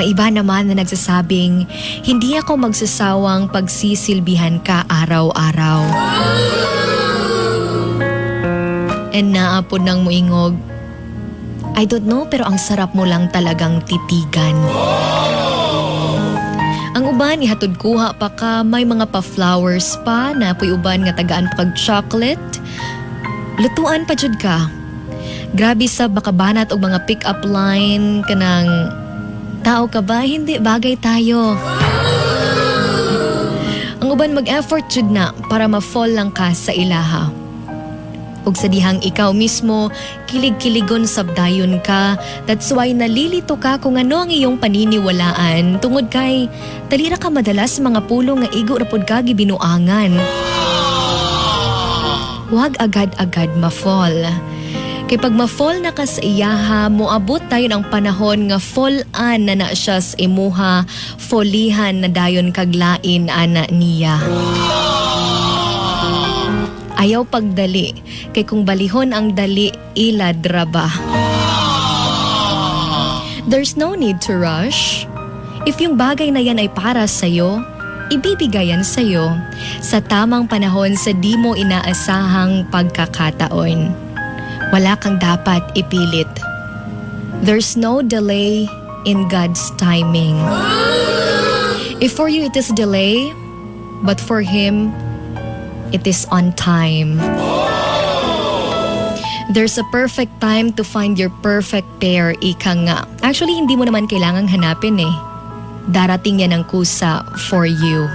Ang iba naman na nagsasabing, hindi ako magsasawang pagsisilbihan ka araw-araw. And naapod ng muingog, I don't know pero ang sarap mo lang talagang titigan. Ang uban ihatod kuha pa ka, may mga pa-flowers pa na puy uban nga tagaan pa kag chocolate. Lutuan pa jud ka. Grabe sa bakabanat og mga pick-up line kanang tao ka ba? Hindi, bagay tayo. Ang uban mag-effort jud na para ma-fall lang ka sa ilaha. Ug sa dihang ikaw mismo, kilig-kiligon sabdayon ka. That's why nalilito ka kung ano ang iyong paniniwalaan. Tungod kay, talira ka madalas mga pulo nga igo rapod ka gibinuangan. Huwag agad-agad ma-fall. Kay pag ma-fall na ka sa iyaha, moabot tayo ng panahon nga fall-an na siya sa imuha, folihan na dayon kaglain ana niya. Ayaw pagdali, kay kung balihon ang dali, iladraba. There's no need to rush. If yung bagay na yan ay para sa'yo, ibibigay yan sa'yo sa tamang panahon sa di mo inaasahang pagkakataon. Wala kang dapat ipilit. There's no delay in God's timing. If for you it is delay, but for Him, it is on time. There's a perfect time to find your perfect pair, ika nga. Actually, hindi mo naman kailangang hanapin eh. Darating yan ang kusa for you.